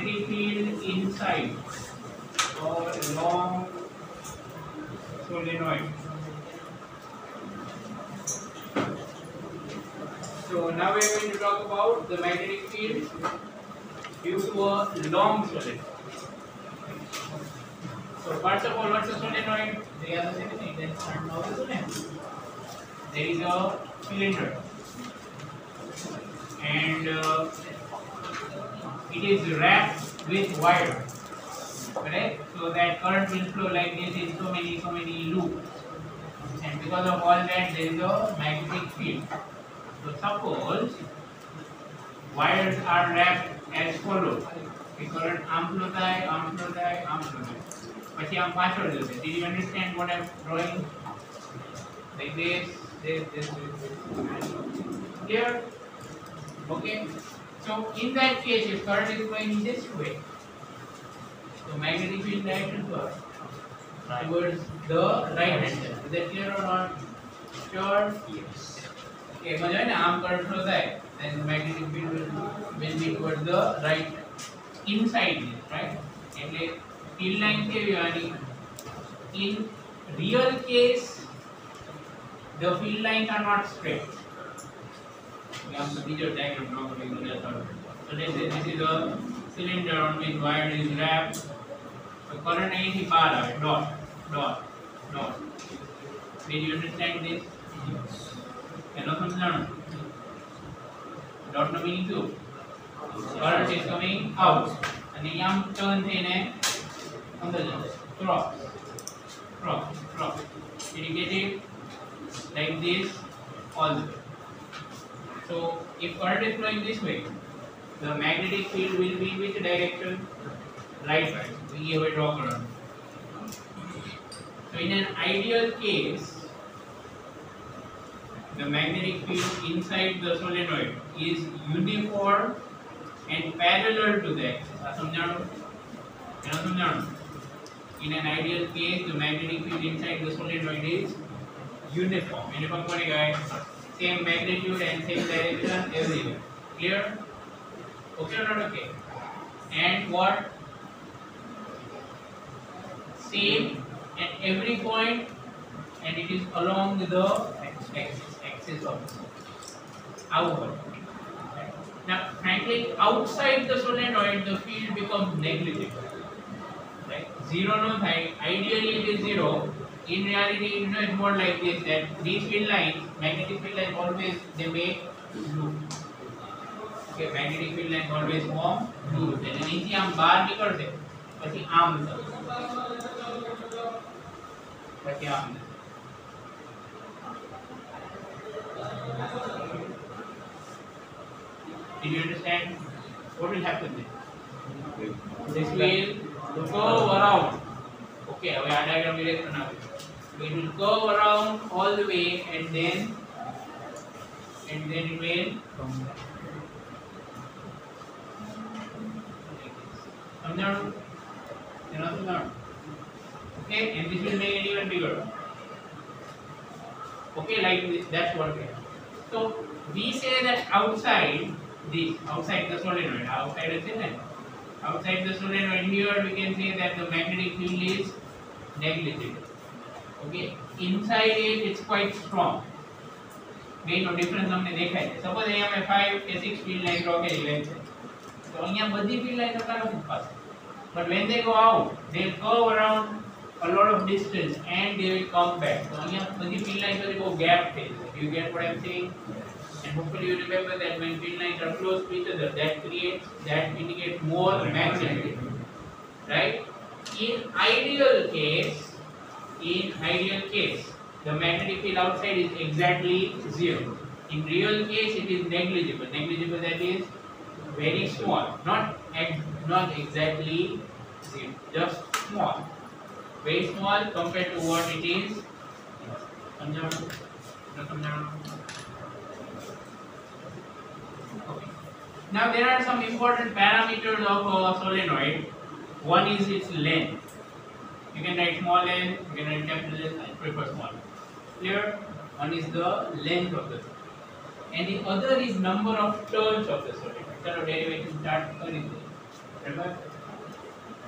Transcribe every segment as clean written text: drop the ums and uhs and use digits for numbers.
magnetic field inside or along solenoid. So now we are going to talk about the magnetic field due to a long solenoid. So first of all, what's a solenoid? They are the same thing. Then start now the solenoid. There is a cylinder, and it is wrapped with wire, correct? So that current will flow like this in so many loops, and because of all that, there is a magnetic field. So suppose wires are wrapped as follows. The current આમ flow થાય. પછી આમ પાછળ જશે. Did you understand what I'm drawing? Like this. Clear? Okay. So in that case, if current is going this way, so magnetic field direction towards the right hand side. Is that clear or not? Sure? Yes. Okay, મજા ને આમ current flow થાય, then the magnetic field will be towards the right side. Inside this, right? એટલે field line કેવી હોવાની? In real case, the field lines are not straight. We have to video diagram draw for the so this is a cylinder on which wire is wrapped. So current અહીંથી બહાર આવે, dot. Did you understand this? Yes. એનો સમજાણો? Dot નો meaning શું? Current is coming out. અને આમ turn થઈને અંદર જશે. Cross. Did you get it? Like this all the way. So if current is flowing this way, the magnetic field will be in which direction? Right side. We have a draw current. So in an ideal case, the magnetic field inside the solenoid is uniform and parallel to the axis. સમજાણો? In an ideal case, the magnetic field inside the solenoid is uniform. Uniform કોને કહેવાય? Same magnitude and same direction everywhere. Clear? Okay or not okay? And what? Same at every point, and it is along the axis of outward. Now, frankly, outside the solenoid, the field becomes negligible. Right? Zero no thai. Ideally, it is zero. In reality, it's more like this: that these field lines, magnetic field lines, always they make loops. Okay, magnetic field lines always form loops. And અહીંથી આમ બહાર નીકળશે, પછી આમ થશે, પછી આમ થશે. Did you understand? What will happen then? This will curve around. Okay, હવે આ diagram direction આવે. It will curve around all the way, and then it will come back. સમજાણું? Okay, and this will make it even bigger. Okay, like this. That's what we have. So we say that outside the solenoid, outside the solenoid here, we can say that the magnetic field is negligible. Okay, inside it, it's quite strong. બેનો difference તમને દેખાય છે. Suppose અહીંયા અમે 5 કે 6 field line draw કરી છે, તો અહીંયા બધી ફીલ્ડ લાઈન હતા નથી પાસે. But when they go out, they curve around a lot of distance and they will come back. So અહીંયા બધી ફીલ્ડ લાઈન પછી બહુ ગેપ થઈ જાય. You get what I'm saying? And hopefully you remember that when field lines are close to each other, that indicates more magnetic, right? In ideal case, the magnetic field outside is exactly zero. In real case, it is negligible. Negligible, that is very small, not exactly zero, just small, very small compared to what it is. Okay. Now there are some important parameters of a solenoid. One is its length. You can write small n, you can write capital S. I prefer small. Clear? One is the length of the solenoid, and the other is number of turns of the solenoid. Chalo derivation start kari. Remember,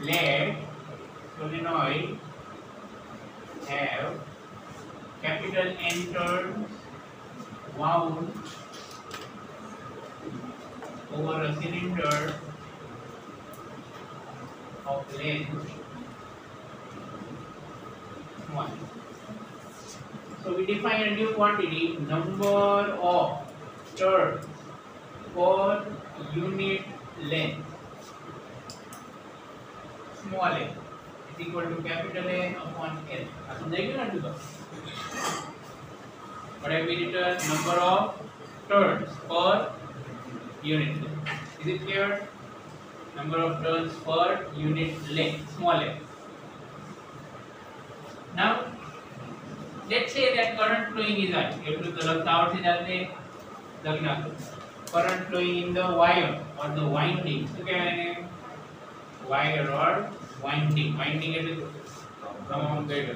let solenoid have capital N turns wound over a cylinder of length 1. So we define a new quantity, number of turns per unit length, small n, is equal to capital N upon L. What have we written? Number of turns per unit length. Is it clear? Number of turns per unit length, small n. Now, let's say that current flowing is I. Current flowing in the wire or the winding. Okay, wire or winding. Winding is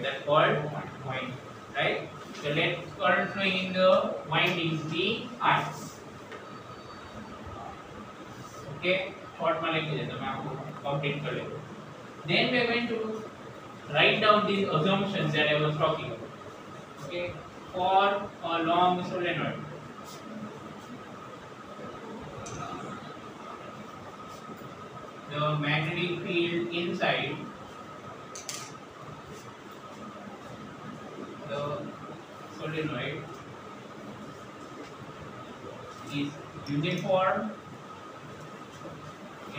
that's called winding, right? So let current flowing in the winding be I. Okay, short में लिख देता मैं आपको complete कर लेता. Then we are going to write down these assumptions that I was talking about. Okay, for a long solenoid. The magnetic field inside the solenoid is uniform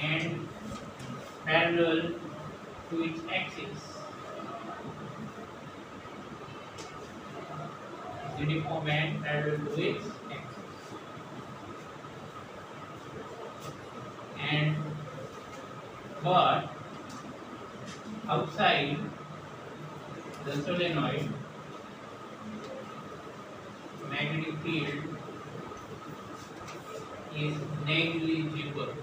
and parallel to its axis. Uniform and parallel to its axis. And but outside the solenoid, magnetic field is negligible.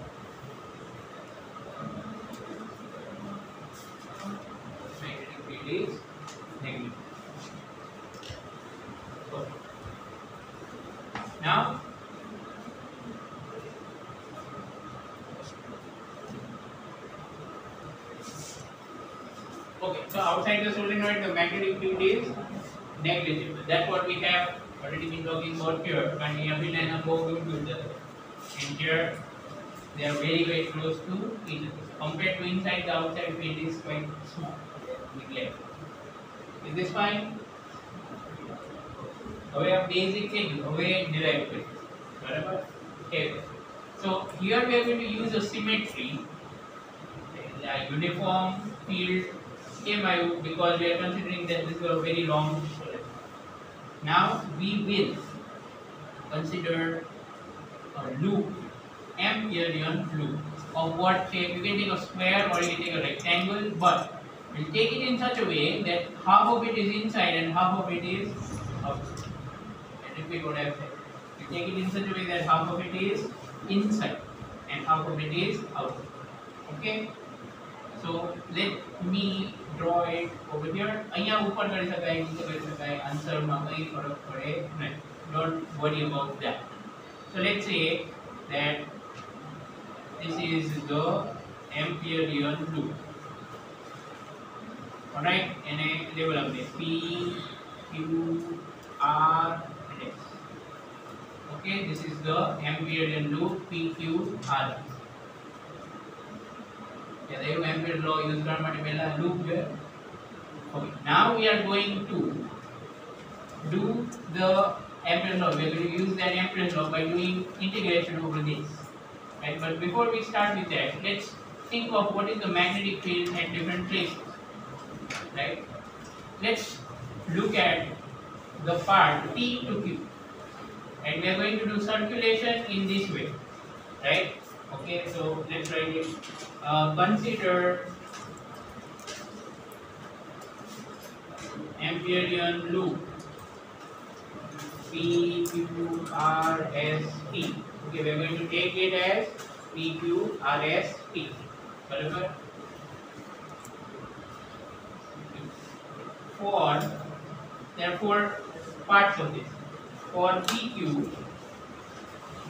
Magnetic field is negligible. So, now okay, so outside the solenoid the magnetic field is negligible. That's what we have already been talking about here. And here they are very close to each other. Compared to inside, the outside field is quite small. Is this fine? હવે આ basic થઈ ગયું. હવે derive કરીએ. બરાબર? Okay. So here we are going to use a symmetry. A uniform field came out because we are considering that this is a very long solenoid. Now we will consider a loop, Amperian loop. Of what shape? You can take a square or you can take a rectangle, but we'll take it in such a way that half of it is inside and half of it is outside. And repeat what I have said. We take it in such a way that half of it is inside and half of it is outside. Okay? So let me draw it over here. અહીંયા ઉપર કરી શકાય, નીચે કરી શકાય. આન્સરમાં કંઈ ફરક પડે નહીં. Don't worry about that. So let's say that this is the Amperian loop. Alright, and a label of this P, Q, R, and S. Okay, this is the Amperian loop P, Q, R. Yeah, the Ampere law use કરવા loop here. Okay, now we are going to do the Ampere law. We are going to use that Ampere law by doing integration over this. Right? But before we start with that, let's think of what is the magnetic field at different places. Right? Let's look at the part P to Q. And we are going to do circulation in this way. Right? Okay, so let's write it. Consider Amperian loop P, Q, R, S, T. Okay, we are going to take it as P, Q, R, S, T. Barabar? For there are four parts of this. For PQ,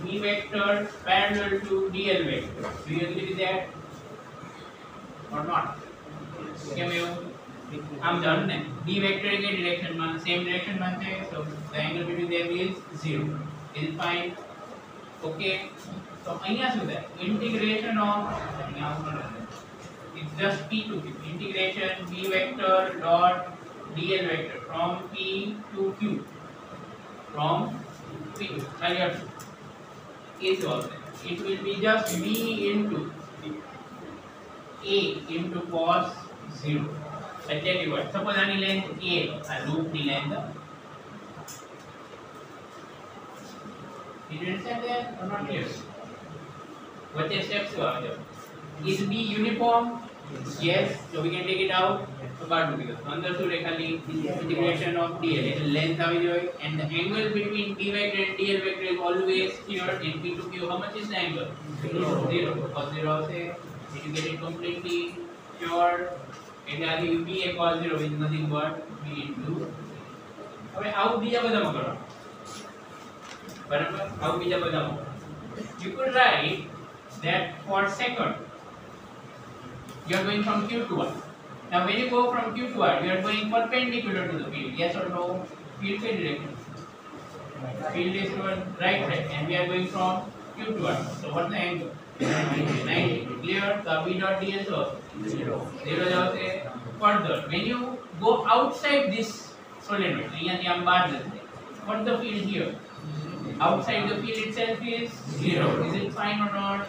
B vector parallel to DL vector. Do you agree with that? or not? કેમ એવું? આમ જાણો ને d vector કે direction માં same direction માં છે, so the angle between them is 0. Is it fine? Okay. So અહીંયા શું થાય? Integration of it's just p to q. Integration b vector dot dl vector from p to q. From p is also it will be just v into a into cos 0. I tell you what, suppose any length a, a loop the length. Did you understand that or not clear? What the steps are? Is b uniform? Yes, so we can take it out. So what do we do? Understood actually integration of dl. It is length of it, and the angle between d vector and dl vector is always here in p to q. How much is the angle? 0. Cos 0 say did you get it completely sure? એટલે આ b a cos 0 is nothing but b into. હવે આવું બીજા બધામાં કરો, બરાબર? આવું બીજા બધામાં you could write that for second you are going from q to r. Now when you go from q to r, you are going perpendicular to the field. Yes or no? Field direction. Field is toward right side, and we are going from q to r. So what's the angle? 90. Clear? So b dot ds also 0. 0 जाओगे. Further, when you go outside this solenoid, यहाँ से हम बाहर जाते हैं. What's the field here? Outside the field itself is 0. Is it fine or not?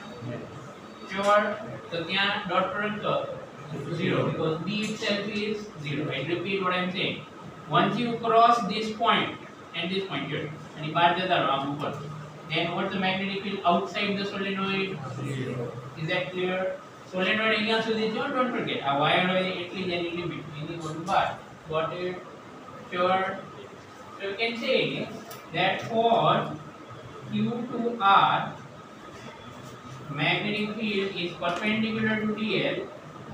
Sure. So यहाँ dot product 0 because b itself is 0. I repeat what I am saying. Once you cross this point and this point here, and you बाहर जाता रहो आप ऊपर, then what's the magnetic field outside the solenoid? 0. Is that clear? Solenoid અહીંયા સુધી જો, don't forget આ wire હોય એટલી જ એની લિમિટ, એની કોઈ બાર. Got it? Sure. So you can say that for q to r magnetic field is perpendicular to dl,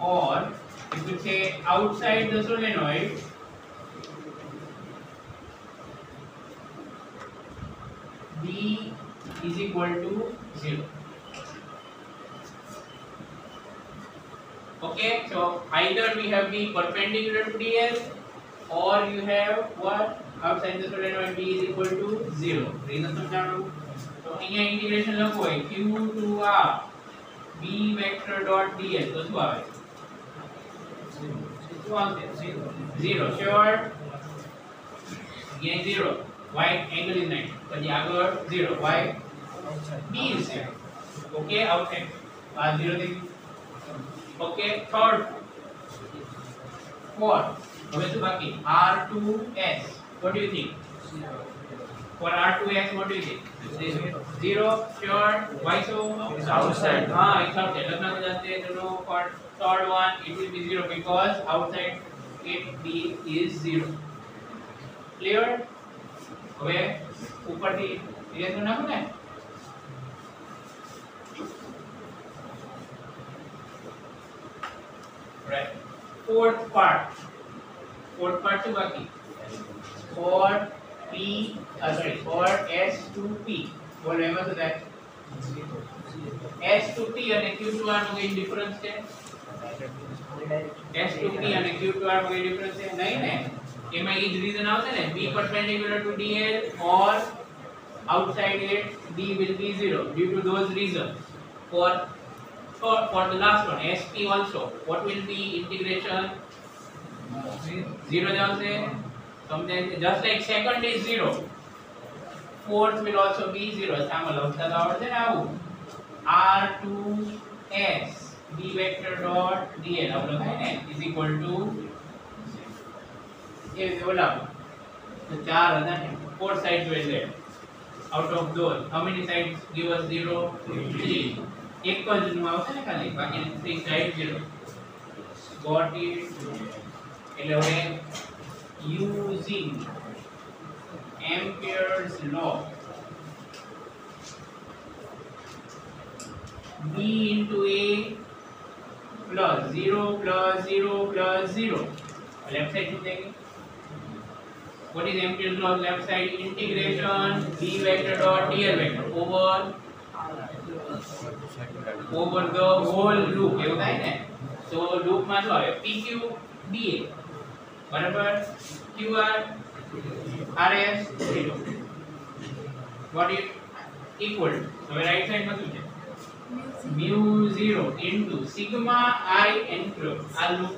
or you could say outside the solenoid b is equal to 0. Okay, so either we have b perpendicular to dl, or you have what? Outside the solenoid b is equal to 0. Reason समझाऊँ? तो यहाँ integration लगा है q to r b vector dot dl तो क्या है? 0. Sure. Again 0. Y angle is 90. But the other 0. Y b is 0. Okay, outside. 0 thing. Okay, third. Fourth. હવે શું બાકી? R2S. What do you think? For R2S, what do you think? 0. Sure. Why so? It's outside. It's outside. लग्न हो जाते हैं दोनों. For third one, it will be 0 because outside it b is 0. Clear? હવે ઉપરથી ઇરેઝર નાખો ને. Right. Fourth part શું બાકી? For S to P. What remember that? S to P અને Q to R નો કોઈ ડિફરન્સ છે? S to P અને Q to R નો કોઈ ડિફરન્સ છે? નહીં ને. એમાં એ જ રીઝન આવશે ને, b perpendicular to dl or outside it b will be 0 due to those reasons. For the last one, SP also, what will be integration? 0 जाओगे. Something just like second is 0, fourth will also be 0. સામે લખતા તો આવડે ને આવું. R2S b vector dot dl આવું લખાય ને is equal to એ બોલા તો 4 હતા ને, 4 sides were there. Out of those, how many sides give us 0? 3. એક જ નું આવશે ને ખાલી, બાકી 3 sides 0. Got it? એટલે હવે using Ampere's law, b into a plus 0 plus 0 plus 0. Left side to take. What is Ampere's law? Left side integration b vector dot dl vector over the whole loop. એવું થાય ને? So loop માં શું આવે PQ DA બરાબર QR RS 0 what is equal તો હવે right side માં શું છે mu 0 into sigma I enclosed આ લૂપ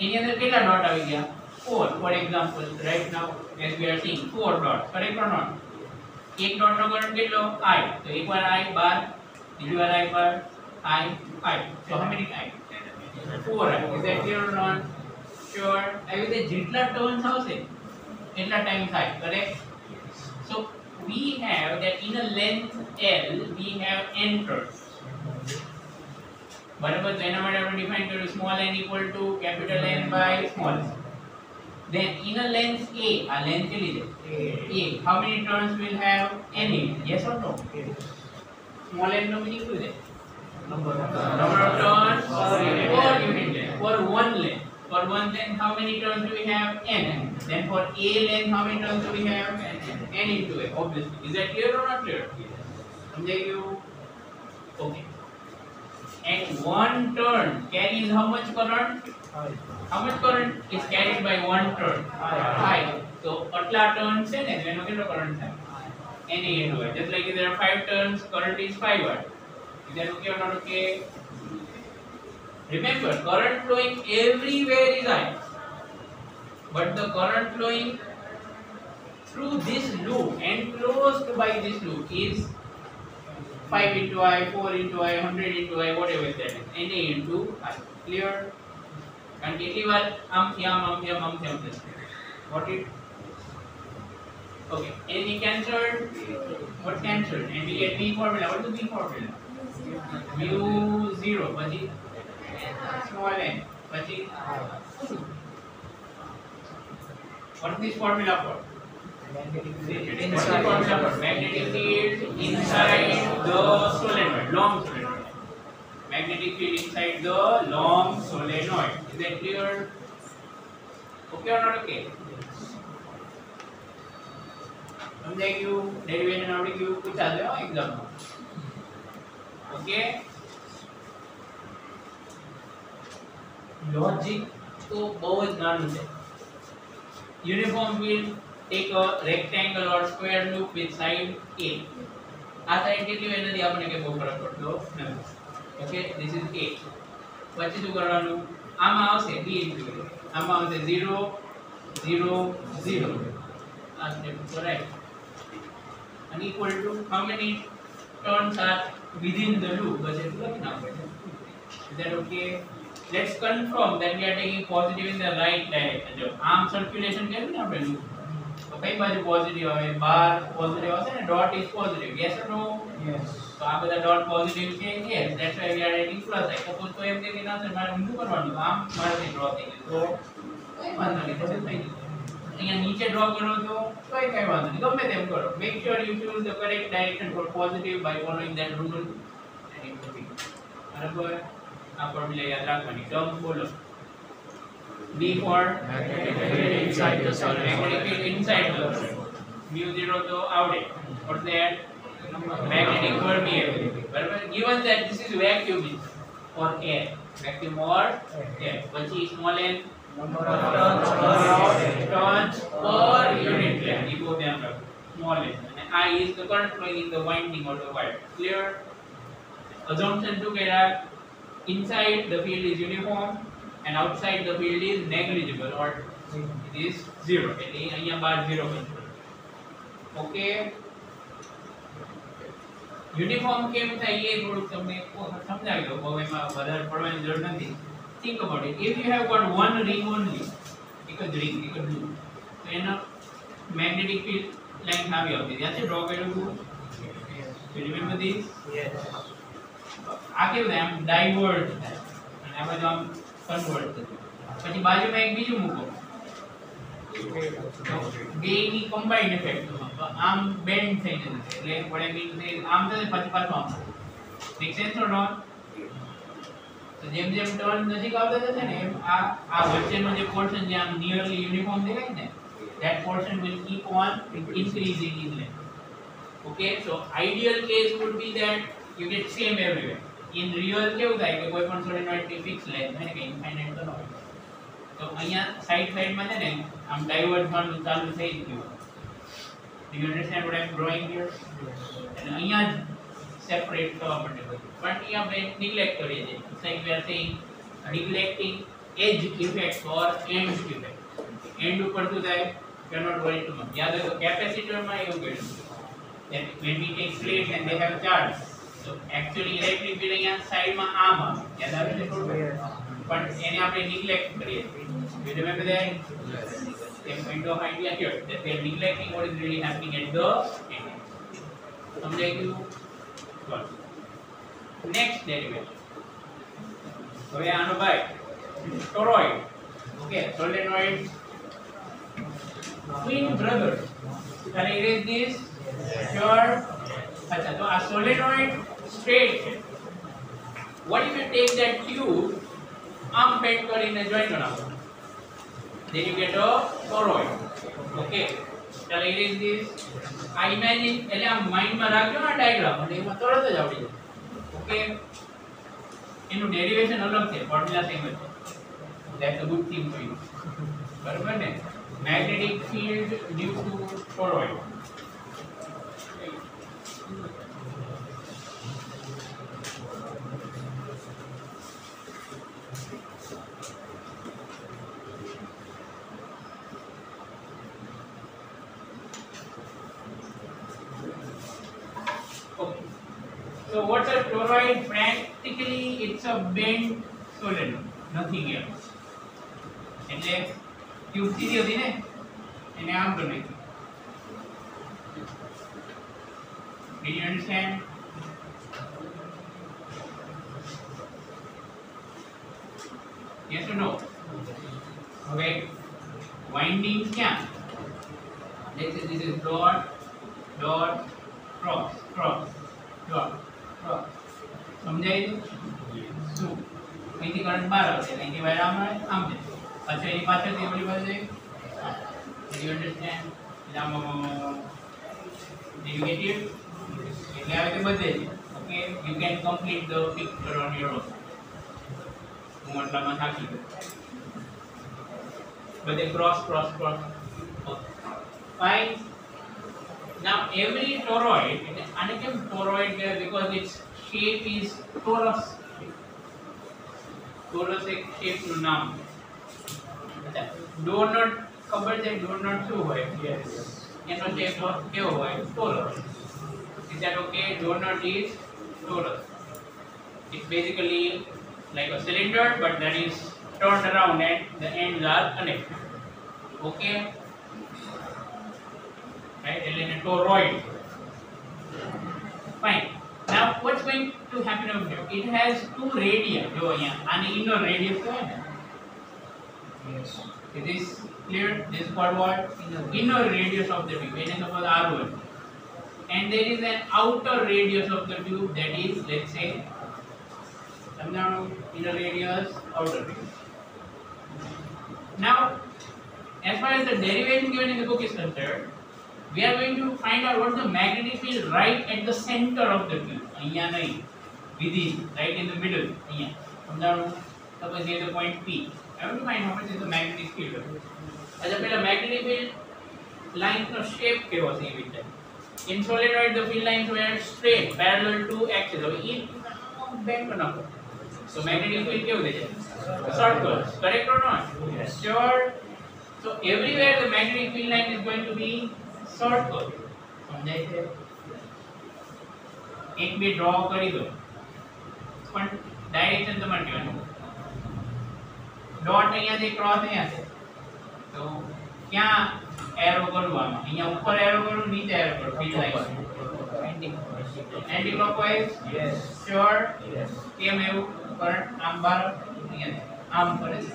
એની અંદર કેટલા ડોટ આવી ગયા 4 for example right now as we are seeing 4 dots correct or not એક ડોટ નો કરંટ કેટલો I તો એકવાર I બાર બીજી વાર I bar I so how many I 4 I is that clear or not sure આવી રીતે જેટલા ટર્ન્સ આવશે એટલા ટાઈમ થાય correct so we have that in a length L we have n turns બરાબર તો એના માટે આપણે ડિફાઇન કર્યું small n equal to capital N by small n then in a length A આ length કેટલી છે A how many turns will have n in it yes or no small n no meaning શું છે number of turns per unit length for one length for one length how many turns do we have n then for A length how many turns do we have n into A obviously is that clear or not clear સમજાઈ ગયું okay and one turn carries how much current how much current is carried by one turn I so આટલા turns છે ને એનો કેટલો current થાય n into I just like if there are 5 turns current is 5 watt is that okay or not okay remember current flowing everywhere is I but the current flowing through this loop enclosed by this loop is 5 into I, 4 into I, 100 into I, whatever that is, NA into I. Clear? And કેટલી વાર આમથી આમ થશે. What it? Okay. Anything cancelled? What cancelled? And we get B formula. What is the B formula? Mu 0. પછી small n. પછી what is this formula for? Magnetic field inside the solenoid, long solenoid. Magnetic field inside the long solenoid. Is that clear? Okay or not okay? समझाई क्यों? Derivation आवड़ी क्यों? पूछा दे हो exam में. Okay? Logic तो बहुत नानु है. Uniform field take a rectangle or square loop with side A આ સાઈડ કેટલી હોય નથી આપણને કે બહુ ફરક પડતો નથી ઓકે this is A પછી શું કરવાનું આમાં આવશે B ઇન્ટિગ્રલ આમાં આવશે 0 0 0 આ step correct and equal to how many turns are within the loop બસ એટલું લખી નાખો is that okay let's confirm that we are taking positive in the right direction જો આમ circulation કર્યું ને આપણે loop तो कई बाजू पॉजिटिव આવે બાર પોઝિટિવ હશે ને dot is positive yes or no yes તો આ બધા ડોટ પોઝિટિવ છે yes that's why we are writing plus I suppose તો એમ કે ના સર મારે ઊંધું કરવાનું આમ મારાથી ડ્રો થઈ ગયું તો કોઈ વાંધો નહીં પછી થઈ ગયું અહીંયા નીચે ડ્રો કરો તો કોઈ કઈ વાંધો નહીં ગમે તેમ કરો make sure you choose the correct direction for positive by following that rule and it will be બરાબર આ ફોર્મ્યુલા યાદ રાખવાની ટર્મ બોલો B for magnetic field inside the solenoid. Magnetic field inside the solenoid. Mu 0 to out it. What's that? Magnetic permeability. But given that this is vacuum or air, vacuum or air. What's small n? Number of turns per unit length. You go down small n. And I is the current flowing in the winding or the wire. Clear? Assumption together. Inside the field is uniform. And outside the field is negligible or it is zero. એટલે અહીંયા બાર 0 બનશે. Okay. Uniform કેમ થાય એ થોડું તમને સમજાવી દઉં હવે એમાં વધારે પડવાની જરૂર નથી. Think about it. If you have got one ring only, એક જ ring, એક જ loop, તો એનો magnetic field length આવી આવતી. યાદ છે ડ્રો કર્યું હતું? You remember this? Yes. આ કેવું થાય આમ ડાયવર્ટ થાય અને આ બાજુ આમ કન્વર્ટ થતું પછી બાજુમાં એક બીજું મૂકો બેની કમ્બાઇન્ડ ઇફેક્ટ આમ બેન્ડ થઈ જશે એટલે what I mean છે આમ થશે પછી પાછું આમ મેક સેન્સ ઓર નોટ તો જેમ જેમ ટર્ન નજીક આવતા જશે ને એમ આ વચ્ચેનો જે પોર્શન જે આમ નિયરલી યુનિફોર્મ દેખાય ને that portion will keep on increasing in length. Okay, so ideal case would be that you get same everywhere. In real કેવું થાય કે કોઈ પણ સોલેનોઇડ ની ફિક્સ લેન્થ હોય ને કે ઇન્ફાઇનાઇટ તો ન હોય. તો અહીંયા સાઈડ માં છે ને આમ ડાયવર્ટ થવાનું ચાલુ થઈ ગયું. Do you understand what I am drawing here? અને અહીંયા જ સેપરેટ થવા માટે બધું. પણ એ આપણે neglect કરીએ છીએ. It's like we are saying neglecting edge effect or end effect. End ઉપર શું થાય? Cannot worry too much. યાદ રાખો કેપેસિટર માં એવું કહ્યું that when we take plates and they have charge, so actually electric field અહીંયા સાઈડ માં આમ આવે. યાદ આવે છે થોડું? પણ એને આપણે neglect કરીએ છીએ. You remember that? Same kind of idea here. That we are neglecting what is really happening at the end. સમજાઈ ગયું? Next derivation. હવે આનો ભાઈ toroid. Okay, solenoid twin brothers. Can I erase this? Sure. अच्छा तो a solenoid straight है. What if you take that tube arm bend કરીને join બનાવો? Then you get a toroid. Okay. Shall I erase this? I imagine એટલે આ mind માં રાખજો ના ડાયાગ્રામ એટલે એમાં તરત જ આવડી જાય. Okay. એનું ડેરિવેશન અલગ છે, ફોર્મ્યુલા સેમ જ છે. That's a good thing for you. બરાબર ને? Magnetic field due to toroid. So what's a toroid? Practically it's a bent solenoid, nothing else. એટલે ટ્યુબ સીધી હતી ને એને આમ કરી નાખી. Did you understand? Yes or no? હવે windings ક્યાં? Let's say this is dot, dot, cross, cross, dot, cross. સમજાયું? શું? અહીંથી કરંટ બહાર આવશે, અહીંથી વાયર આમ આવે, આમ જશે. अच्छा ये पाछળ થી ઓલી બાજુ do you understand? Did you get it? એટલે આવે તે બધે છે. Okay, you can complete the picture on your own. હું એટલામાં થાકી ગયો. બધે cross cross cross. Okay. Fine. Now every toroid, આને કેમ toroid કહેવાય? Because its shape is torus. Torus એક shape નું નામ. donut ખબર છે donut શું હોય? Yes. એનો શેપ કેવો હોય? torus. Is that okay? Donut is torus. It's basically like a cylinder but that is turned around and the ends are connected. Okay? Right? It's a toroid. Fine. Now what's going to happen over here? It has two radii. જો અહીંયા આને inner radius કહેવાય ને. Yes. Is this clear? This is called what? Inner radius of the tube. It is called R1. And there is an outer radius of the tube that is, let's say, inner radius, outer radius. Now, as far as the derivation given in the book is concerned, we are going to find out what is the magnetic field right at the center of the tube. અહીંયા નહીં, within, right in the middle. અહીંયા. સમજાણું? Suppose here is the point P. I want to find how much is the magnetic field. अच्छा पहला magnetic field lines નો shape કેવો છે એ રીતે. In solenoid the field lines were straight parallel to axis. હવે એ bend બનાવો. So magnetic field કેવું થઈ જાય? Circles. Correct or not? Yes. Sure. So everywhere the magnetic field line is going to be circle. સમજાય છે? એક બે draw કરી દો. પણ ડાયરેક્શન તમારે કહેવાનું. ડોટ અહીંયાથી ક્રોસ અહીંયા છે તો ક્યાં એરો કરું? આમાં અહીંયા ઉપર એરો કરું, નીચે એરો કરું? Feel line anti clockwise. Yes. Sure? Yes. કેમ એવું? કરંટ આમ બહાર અહીંયા આમ ફરે છે.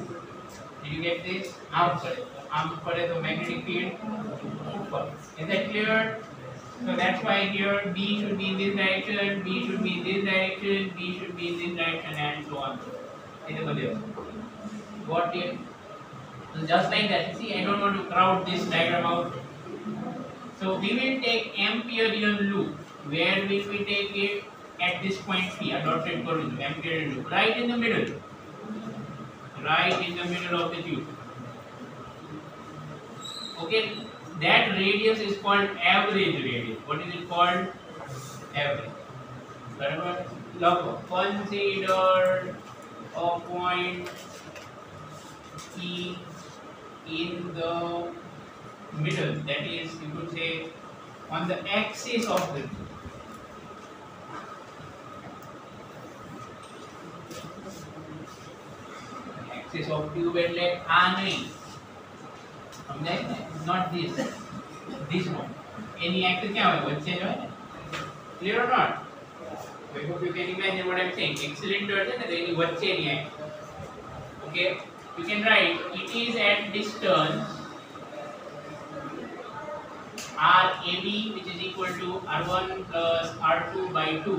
Did you get this? આમ ફરે. આમ ફરે તો મેગ્નેટિક ફીલ્ડ ઉપર. Is that clear? So that's why here B should be in this direction, B should be in this direction, B should be in this direction and so on. Is it clear? Got it? So just like that. See, I don't want to crowd this diagram out. So we will take Amperian loop. Where will we take it? at this point P, a dotted curve, ampere and loop, right in the middle, of the tube. Okay, that radius is called average radius. What is it called? Average. Whatever. Consider a point E in the middle, that is, you could say, on the axis of the tube. Axis of tube એટલે આ નહીં, સમજાય ને? Not this one. Any axis ક્યાં હોય? વચ્ચે જ હોય ને? Clear or not? I hope you can imagine what I'm saying. એક cylinder છે ને, તો એની વચ્ચેની axis. Okay, you can write it is at distance RAB, which is equal to R1 plus R2 by 2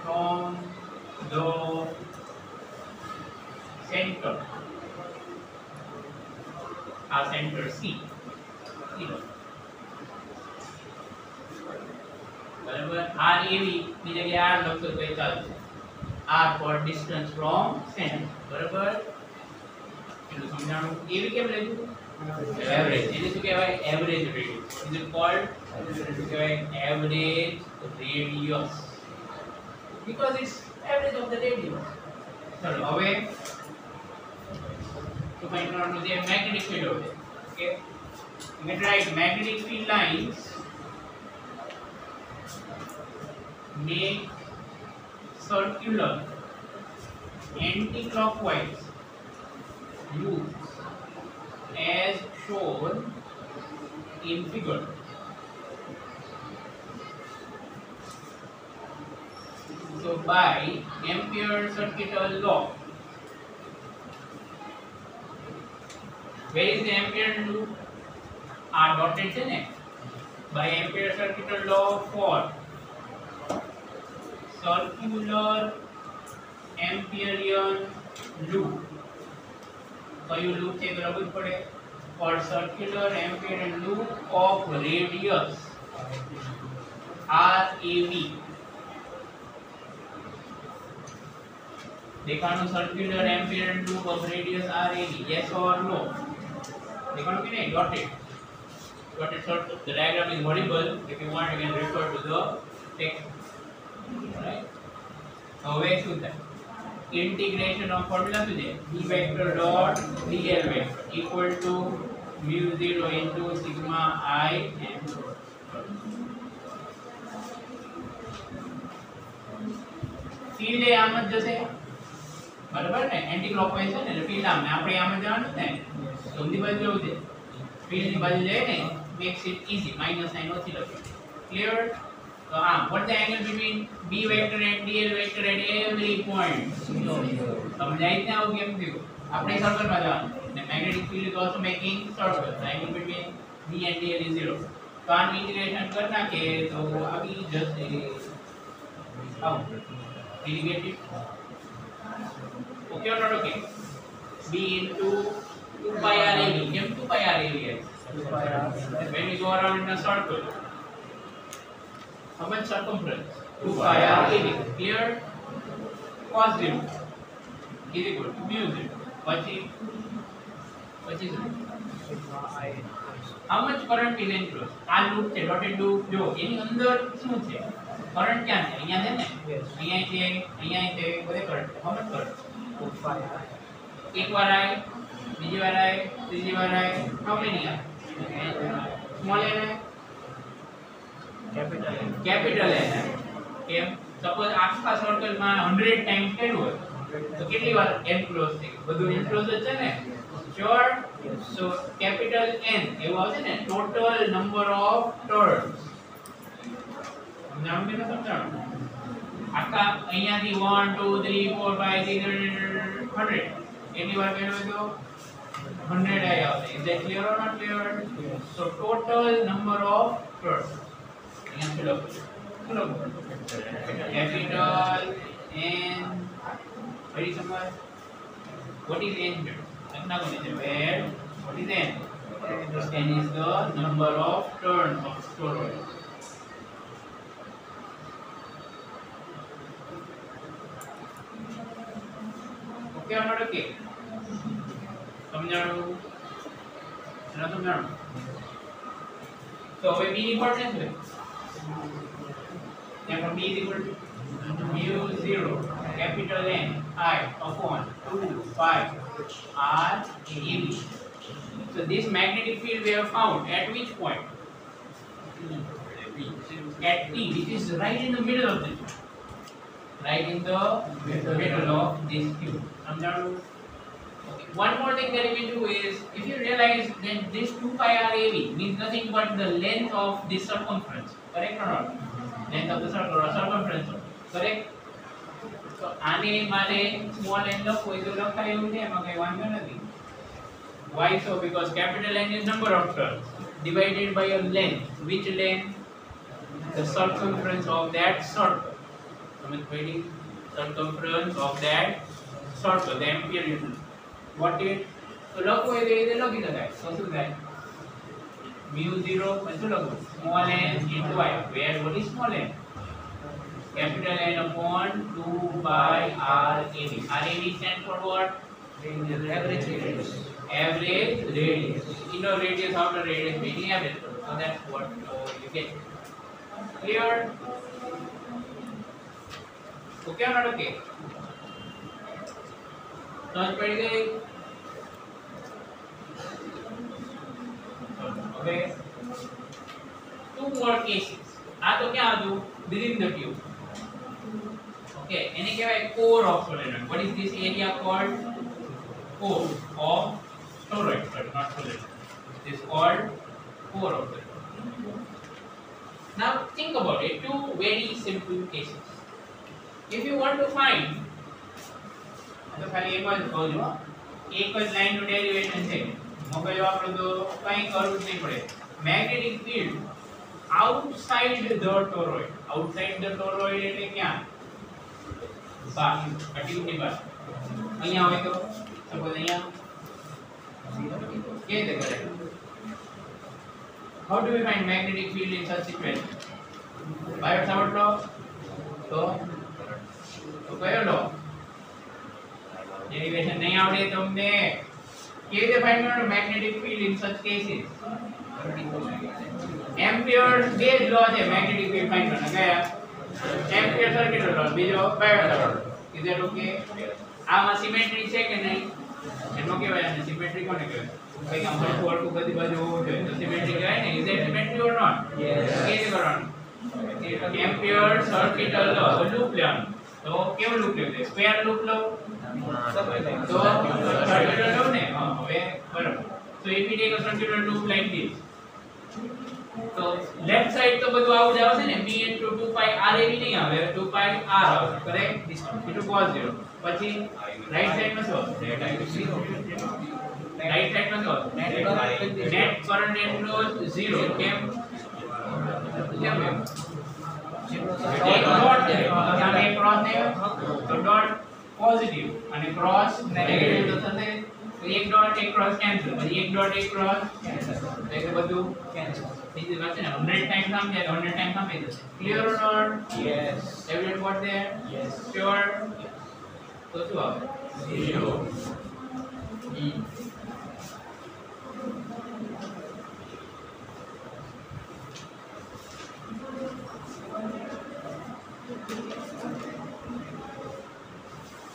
from the center. Our center C. બરાબર. RAB ની જગ્યાએ R લખો તો એ ચાલશે. R for distance from center. બરાબર. એટલું સમજાણું. AB કેમ લખ્યું? Average. એને શું કહેવાય? Average radius. Is it called? શું કહેવાય? Average radius. Because it's average of the radius. ચલો હવે to find out the magnetic field over there. Okay, you can write magnetic field lines make circular anti-clockwise loops as shown in figure. So by Ampere circuital law, where is the Ampere loop? R dotted છે ને? By Ampere circuital law for circular Amperean loop. કયું loop છે એ લખવું જ પડે. For circular Amperean loop of radius RAB. દેખાણું circular Amperean loop of radius RAB. Yes or no? દેખાણું કે નહીં? Dotted circle. The diagram is horrible. If you want, you can refer to the text. Right? હવે શું થાય? Integration of formula શું છે? B vector dot dl vector equal to mu 0 into sigma I m. Field એ આમ જ જશે, બરાબર ને? એન્ટી ક્લોકવાઇઝ છે ને, એટલે ફીલ્ડ આમ ને આપણે આમ જ જવાનું છે ને, તો ઊંધી બાજુ જવું છે. ફીલ્ડ ની બાજુ જાય ને, makes it easy. Minus sign ઓછી લખી. ક્લિયર? તો આમ what the angle between B vector and dl vector at every point? સમજાય ને આવું કેમ થયું? આપણે સર્કલ માં જવાનું ને magnetic field is also making circle. The angle between B and dl is 0. તો આનું ઇન્ટિગ્રેશન કરી નાખે તો આવી જશે આવું. Did you get it? Okay or not okay? B into 2 pi r AB. Keep 2 pi r AB. When we go around in a circle, how much circumference? 2 pi r AB. Clear? Cos 0 is equal to mu 0. What is it? How much current is enclosed? આ loop છે, dotted loop. જો એની અંદર શું છે? Current ક્યાં છે? અહીંયા છે ને? અહીંયા છે, અહીંયા છે, બધે current. How much current? 2 pi r. એક વાર આય, બીજી વાર આય, ત્રીજી વાર આય. How many are? Small n है, capital N है. કેમ? સપોઝ આખા સર્કલ માં 100 ટાઈમ્સ કર્યું હોય તો કેટલી વાર એનક્લોઝ થઈ ગયું? બધું એનક્લોઝ જ છે ને? શ્યોર? સો કેપિટલ N એવું આવશે ને, ટોટલ નંબર ઓફ ટર્ન્સ. સમજાણું કે ન સમજાણું? આખા અહીંયાથી 1 2 3 4 5 6 7 100 કેટલી વાર કર્યો તો 100 આઈ આવશે. Is that clear or not clear? So total number of turns. અહીંયા શું લખો? Capital N. Very simple. What is N here? લખના કોને છે? Where? What is N? N is the number of turns of toroid. કેવા માટે કે સમજાણું ન સમજાણું તો હવે b ની કોર્ડિનેટ છે therefore b is equal to mu 0 capital N I upon 2 pi r ab. So this magnetic field we have found at which point? At T, which is right in the middle of this, right in the middle of this tube. Okay. One more thing that we can do is, if you realize that this 2 pi r AB means nothing but the length of this circumference, correct or not? Length of the circle or circumference, correct? So આને મારે small n લખો તો લખાય એવું છે એમાં કઈ વાંધો નથી. Why so? Because capital N is number of turns divided by a length. Which length? The circumference of that circle. Circumference of that circle, the ampere unit. What it? So લખો એ રીતે લખી શકાય. તો શું થાય? mu 0 શું લખો? small n into I. Where what is small n? Capital N upon 2 by R AB. R AB stands for what? Average radius. Average radius. Inner radius, outer radius, meaning average. So that's what you get. Clear? Okay or not okay? समझ पड़ गई? Okay. Two more cases. આ તો ક્યાં હતું? Within the tube. Okay. એને કહેવાય core of solenoid. What is this area called? Core of toroid. Sorry, not solenoid. This is called core of solenoid. Now think about it. Two very simple cases. If you want to find, तो खाली एक बार કહું છું એક જ line નું derivation છે મોકલ્યો આપણે તો કંઈ કરવું જ નહીં પડે magnetic field outside the toroid outside the toroid એટલે ક્યાં બહાર ટ્યુબની બહાર અહીંયા હોય તો સપોઝ અહીંયા કે રીતે કરે how do we find magnetic field in such situation by Savart law તો કયો law derivation नहीं आवड़े तुमने ये define करो magnetic field in such cases Ampere's gauge law है magnetic field find करना क्या Ampere circuit law बीजो Faraday is that okay आमा symmetry છે કે નહીં એનો કહેવાય ને symmetry કોને કહેવાય ભાઈ આમ ફોર કો બધી બાજુ હોવો જોઈએ તો symmetry કહેવાય ને is that symmetry or not yes કેવી કરવાનું Ampere circuit law લૂપ લેવાનું તો કેવું લૂપ લેવું સ્ક્વેર લૂપ લો तो circular loop ने હવે બરાબર so if we take a circular loop like this તો લેફ્ટ સાઈડ તો બધું આવું જ આવશે ને b into 2 pi r ab નહીં આવે 2 pi r આવશે કરેક્ટ this into cos 0 પછી રાઈટ સાઈડ માં શું રાઈટ સાઈડ માં શું net current enclosed 0 કેમ કેમ એક ડોટ છે સામે એક ક્રોસ છે તો ડોટ पॉजिटिव અને ક્રોસ નેગેટિવ તો થશે તો એક ડોટ એક ક્રોસ કેન્સલ પછી એક ડોટ એક ક્રોસ કેન્સલ એટલે બધું કેન્સલ થઈ જશે ને 100 ટાઈમ કામ જાય 100 ટાઈમ કામ થઈ જશે clear or not yes everyone got there yes sure તો શું આવે 0 e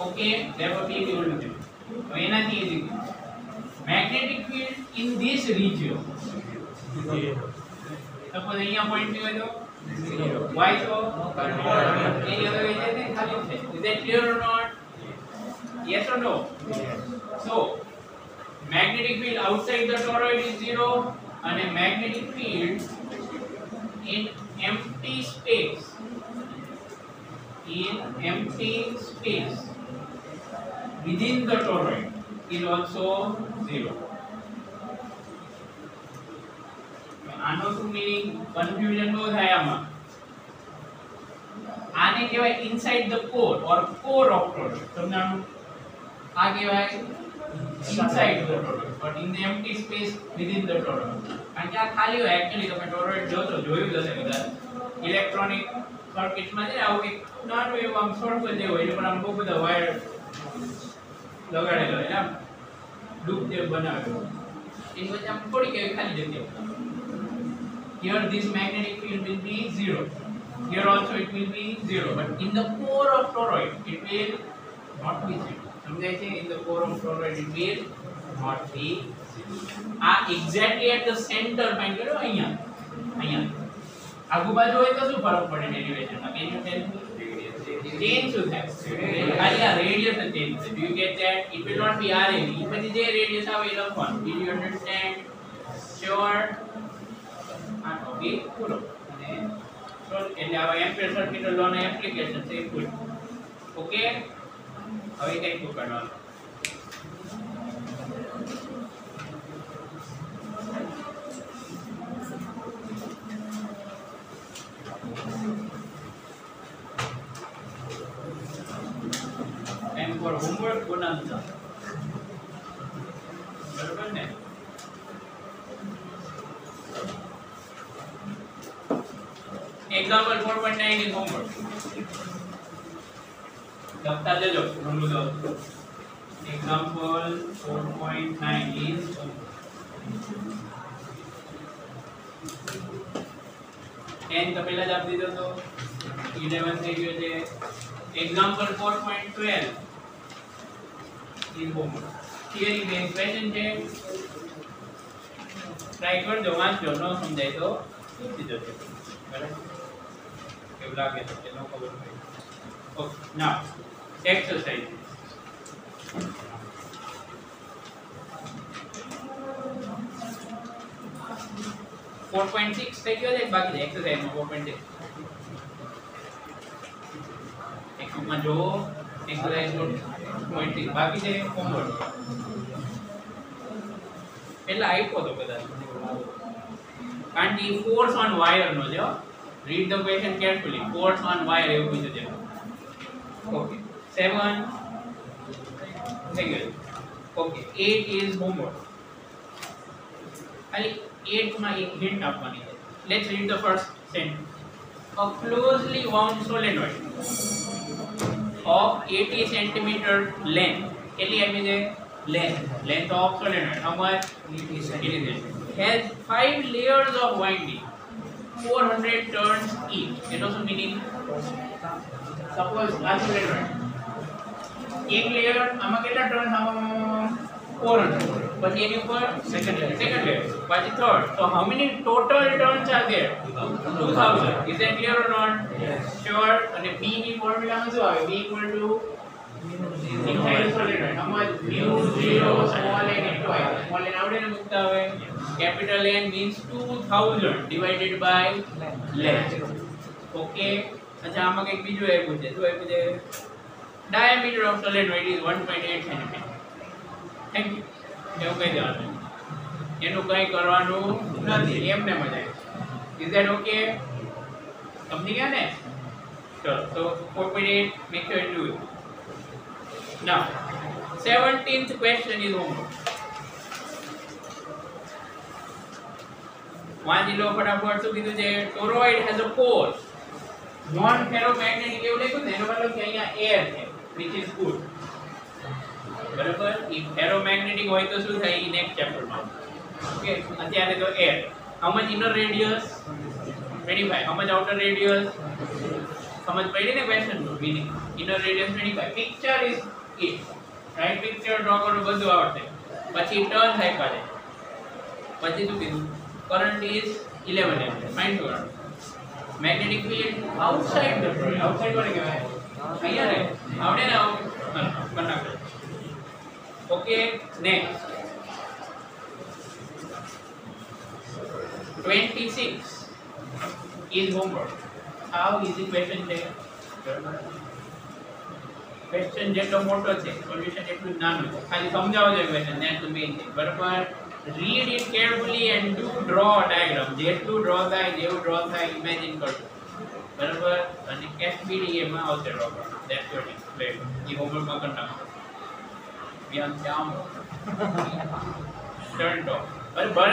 Okay, therefore P is equal to 0. So energy is equal. Magnetic field in this region. Suppose અહીંયા point P હોય તો 0. Why so? Any other way છે ખાલી છે. Is that clear or not? Yes or no? Yes. So magnetic field outside the toroid is 0 and a magnetic field in empty space within the toroid is also 0. આનો શું meaning confusion બહુ થાય આમાં આને કહેવાય inside the core or core of toroid સમજાણું આ કહેવાય inside the toroid but in the empty space within the toroid કારણ કે આ ખાલી હોય એક્ચ્યુઅલી તમે ટોરોઇડ જોયું જ હશે બધા ઇલેક્ટ્રોનિક સર્કિટ્સમાં છે આવું એક નાનું એવું આમ શોર્ટ કરી દેવું એટલે પણ આમ બહુ બધા વાયર લગાડેલો એના લૂપ જે બનાવ્યો એની વચ્ચે આમ થોડી કે ખાલી જગ્યા. Here this magnetic field will be 0. Here also it will be 0. But in the core of toroid it will not be 0. સમજાય છે? In the core of toroid it will not be 0. આ exactly at the center find કરો અહીંયા. અહીંયા આગુ બાજુ હોય તો શું ફરક પડે ડેરિવેશનમાં? Can you tell me? Change should have. ખાલી આ radius and change. Do you get that? It will not be RAV. પછી જે radius આવે એ લખવાનું. Did you understand? Sure. આ ટોપિક પૂરો. અને એટલે આવા એમ્પિયર સર્કિટ લો ના એપ્લિકેશન છે એ પૂરો. ઓકે? હવે કઈ પૂછવાનું? And for homework bonanza. बराबर ने? Example 4.9 is homework. दफ्तर ले लो, note low. Example 4.9 is homework. 10 तो पहला जब दीदो तो 11 થઈ ગયો છે. Example 4.12 is homework. Theory based question છે. ટ્રાય કરજો, વાંચજો, ન સમજાય તો પૂછી જજો. બરાબર? કેવું લાગે તો કે ન ખબર હોય. ઓકે, નાઉ exercise. .6 થઈ ગયો છે બાકી છે એક્સરસાઇઝ માં 4.6. એકમાં જો એક્સરસાઇઝ 4.6 બાકી છે હોમવર્ક. પહેલા આપ્યો તો કદાચ કારણ કે ફોર્સ ઓન વાયર નો જો read the question carefully. Force on wire એવું પૂછ્યું છે. ઓકે 7 થઈ ગયું. Okay 8 is homework. ખાલી 8 માં એક હિન્ટ આપવાની છે. Let's read the first sentence. A closely wound solenoid of 80 cm length. કેટલી આપી છે? length of solenoid. How much? 80 cm. Has 5 layers of winding, 400 turns each. એનો શું મીનિંગ? સપોઝ આ solenoid એક લેયર આમાં કેટલા ટર્ન્સ? આમાં 400. પછી એની ઉપર second layer, પછી third. So how many total turns are there? 2000. Is that clear or not? Yes. Sure. અને B ની ફોર્મ્યુલા માં શું આવે? B equal to inside solenoid. How much? mu 0 small n into I. Small n આવડે ને મૂકતા હવે. Capital N means 2000 divided by length. Okay. અચ્છા આમાં કંઈક બીજું આપ્યું છે. શું આપ્યું છે? Diameter of solenoid is 1.8 cm. Thank you. એવું કહી દેવાનું. એનું કંઈ કરવાનું નથી. એમને મજા આવે. Is that okay? સમજી ગયા ને? ચલો તો 4.8 make sure you do it. Now 17th question is homework. વાંચી લો ફટાફટ. શું કીધું છે? toroid has a core. non ferromagnetic એવું લખ્યું ને એનો મતલબ કે અહીંયા air છે, which is good. બરાબર? if ferromagnetic હોય તો શું થાય? નેક્સ્ટ ચેપ્ટર માં. ઓકે, અત્યારે તો air. how much inner radius? 25. how much outer radius? સમજ પડી ને ક્વેશ્ચન નું meaning? inner radius 25. picture is it. right? picture draw કરવું બધું આવડે. પછી ટર્ન થાય કરે. પછી શું કીધું? current is 11 ampere. માઇન્ડ કરો. magnetic field outside the toroid. outside કોને કહેવાય? અહીંયા ને આવડે ને બનાવ. Okay, next 26 is homework. How easy question છે? question જેટલો મોટો છે, સોલ્યુશન એટલું નાનું છે. ખાલી સમજાવો છે question, that's the main thing. બરાબર? read it carefully and do draw a diagram. જેટલું ડ્રો થાય, જેવું ડ્રો થાય ઇમેજિન કરજો. બરાબર? અને SBDA માં આવશે ડ્રો કરવાનો. that's your thing. A homework માં કરી નાખો. બિયાન જામ ટર્ન ઓફ. બરાબર?